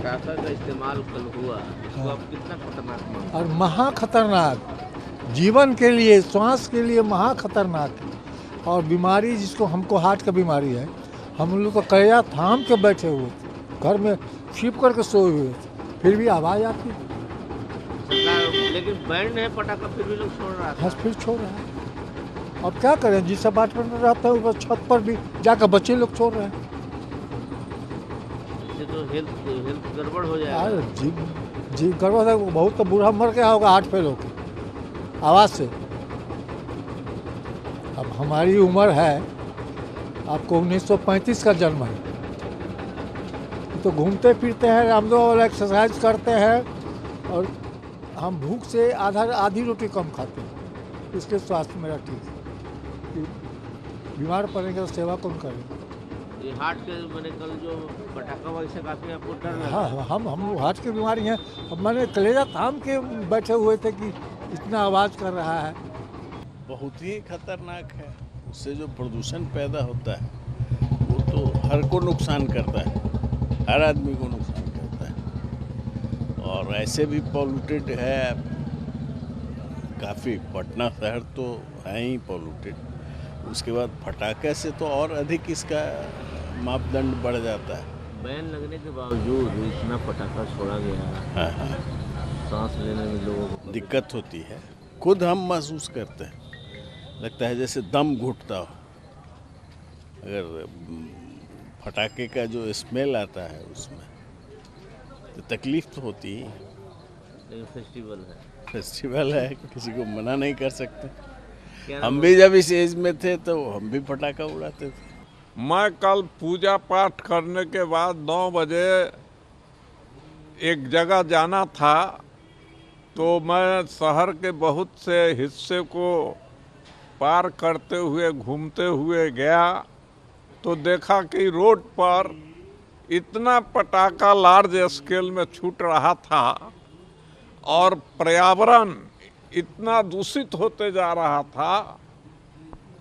पटाखा का इस्तेमाल कल हुआ, इसको आप कितना खतरनाक मानते और महा खतरनाक, जीवन के लिए, श्वास के लिए महा खतरनाक है। और बीमारी जिसको हमको हार्ट का बीमारी है, हम लोग तो कलेजा थाम के बैठे हुए थे, घर में छिप करके सोए हुए थे, फिर भी आवाज़ आती हैं? सरकार लेकिन बैंड है पटाखा, फिर भी लोग छोड़ रहा था। हंस फिर छोड़ रहा है। अब क्या करें, जिस अपार्टमेंट में रहता है ऊपर छत पर भी जाकर बच्चे लोग छोड़ रहे हैं। इससे तो हेल्थ गड़बड़ हो जाएगा। यार जी गड़बड़ है, बहुत तो बूढ़ा मर गया होगा हार्ट फेल होकर आवाज़ से। अब हमारी उम्र है, आपको 1935 का जन्म है, तो घूमते फिरते हैं, रामदेव वाला एक्सरसाइज करते हैं, और हम भूख से आधी रोटी कम खाते हैं। इसके स्वास्थ्य मेरा ठीक है कि बीमार पड़ेंगे तो सेवा कौन करेगा। ये हार्ट के मैंने कल जो पटाखा वैसे काफ़ी आपको डर लगा। हाँ, हम हार्ट की बीमारी हैं। अब मैंने कलेजा थाम के बैठे हुए थे कि इतना आवाज़ कर रहा है। बहुत ही खतरनाक है। उससे जो प्रदूषण पैदा होता है वो तो हर को नुकसान करता है, हर आदमी को नुकसान करता है। और ऐसे भी पॉल्यूटेड है काफ़ी, पटना शहर तो है ही पॉल्यूटेड, उसके बाद पटाखे से तो और अधिक इसका मापदंड बढ़ जाता है। बैन लगने के बावजूद इतना पटाखा छोड़ा गया। हाँ, सांस लेने में लोगों को दिक्कत होती है, खुद हम महसूस करते हैं, लगता है जैसे दम घुटता हो। अगर फटाके का जो स्मेल आता है उसमें तो तकलीफ तो होती ही। लेकिन फेस्टिवल है, किसी को मना नहीं कर सकते। क्या हम भी जब इस एज में थे तो हम भी पटाखा उड़ाते थे। मैं कल पूजा पाठ करने के बाद 9 बजे एक जगह जाना था, तो मैं शहर के बहुत से हिस्से को पार करते हुए घूमते हुए गया, तो देखा कि रोड पर इतना पटाखा लार्ज स्केल में छूट रहा था और पर्यावरण इतना दूषित होते जा रहा था,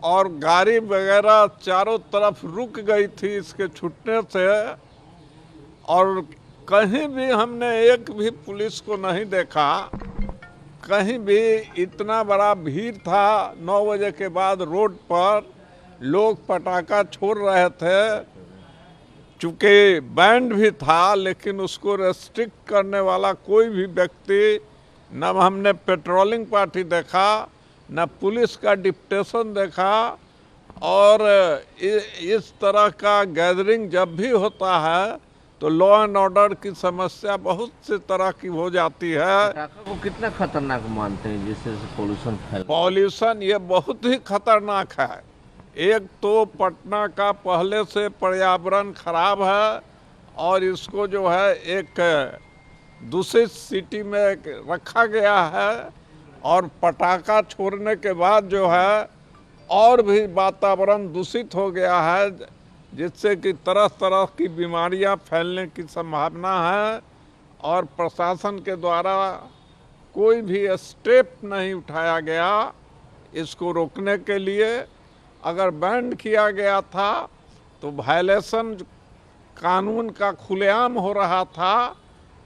और गाड़ी वगैरह चारों तरफ रुक गई थी इसके छूटने से, और कहीं भी हमने एक भी पुलिस को नहीं देखा, कहीं भी। इतना बड़ा भीड़ था 9 बजे के बाद रोड पर, लोग पटाखा छोड़ रहे थे। चूँकि बैंड भी था, लेकिन उसको रेस्ट्रिक्ट करने वाला कोई भी व्यक्ति, न हमने पेट्रोलिंग पार्टी देखा, न पुलिस का डिप्टेशन देखा। और इस तरह का गैदरिंग जब भी होता है तो लॉ एंड ऑर्डर की समस्या बहुत सी तरह की हो जाती है। पटाखा को कितना खतरनाक मानते हैं जिससे पोल्यूशन फैल? पॉल्यूशन ये बहुत ही खतरनाक है। एक तो पटना का पहले से पर्यावरण खराब है, और इसको जो है एक दूसरी सिटी में रखा गया है, और पटाखा छोड़ने के बाद जो है और भी वातावरण दूषित हो गया है, जिससे कि तरह तरह की बीमारियां फैलने की संभावना है। और प्रशासन के द्वारा कोई भी स्टेप नहीं उठाया गया इसको रोकने के लिए। अगर बैंड किया गया था तो वायलेशन कानून का खुलेआम हो रहा था,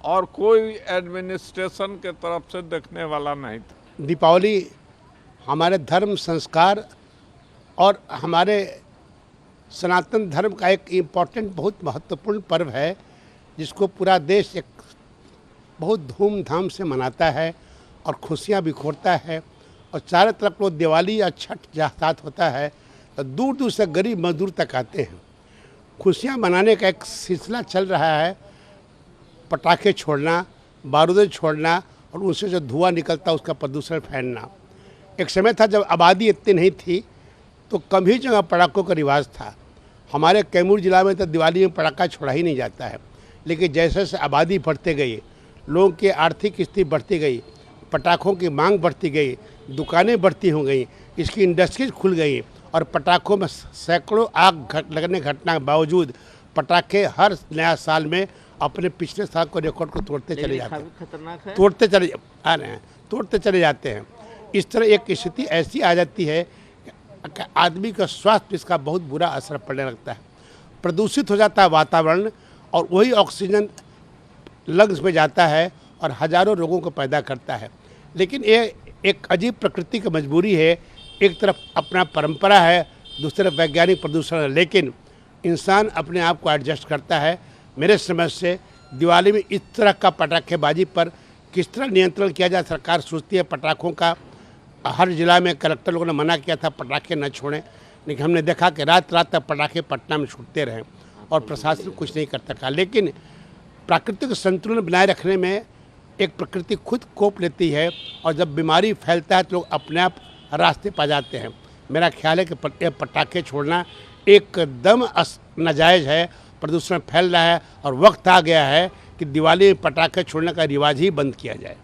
और कोई एडमिनिस्ट्रेशन के तरफ से देखने वाला नहीं था। दीपावली हमारे धर्म, संस्कार और हमारे सनातन धर्म का एक इम्पॉर्टेंट, बहुत महत्वपूर्ण पर्व है, जिसको पूरा देश एक बहुत धूमधाम से मनाता है और खुशियाँ बिखोरता है। और चारों तरफ लोग दिवाली या छठ जहाँ साथ होता है तो दूर दूर से गरीब मजदूर तक आते हैं। खुशियाँ मनाने का एक सिलसिला चल रहा है, पटाखे छोड़ना, बारूदें छोड़ना, और उनसे जो धुआं निकलता उसका प्रदूषण फैलना। एक समय था जब आबादी इतनी नहीं थी तो कम ही जगह पटाखों का रिवाज था। हमारे कैमूर जिला में तो दिवाली में पटाखा छोड़ा ही नहीं जाता है, लेकिन जैसे जैसे आबादी बढ़ते गई, लोगों की आर्थिक स्थिति बढ़ती गई, पटाखों की मांग बढ़ती गई, दुकानें बढ़ती हो गई, इसकी इंडस्ट्रीज खुल गई, और पटाखों में सैकड़ों आग लगने घटना के बावजूद पटाखे हर नया साल में अपने पिछले साल को रिकॉर्ड को तोड़ते चले जाते हैं, खतरनाक है। तोड़ते चले जाते हैं। इस तरह एक स्थिति ऐसी आ जाती है कि आदमी का स्वास्थ्य इसका बहुत बुरा असर पड़ने लगता है। प्रदूषित हो जाता है वातावरण, और वही ऑक्सीजन लंग्स में जाता है और हजारों रोगों को पैदा करता है। लेकिन ये एक अजीब प्रकृति की मजबूरी है, एक तरफ अपना परंपरा है, दूसरी तरफ वैज्ञानिक प्रदूषण है, लेकिन इंसान अपने आप को एडजस्ट करता है। मेरे समझ से दिवाली में इस तरह का पटाखेबाजी पर किस तरह नियंत्रण किया जाए, सरकार सोचती है। पटाखों का हर जिला में कलेक्टर लोगों ने मना किया था पटाखे न छोड़ें, लेकिन हमने देखा कि रात रात तक पटाखे पटना में छूटते रहे और प्रशासन कुछ नहीं करता था। लेकिन प्राकृतिक संतुलन बनाए रखने में एक प्रकृति खुद कोप लेती है और जब बीमारी फैलता है तो लोग अपने आप रास्ते पा जाते हैं। मेरा ख्याल है कि पटाखे छोड़ना एकदम नाजायज़ है, प्रदूषण फैल रहा है और वक्त आ गया है कि दिवाली में पटाखे छोड़ने का रिवाज ही बंद किया जाए।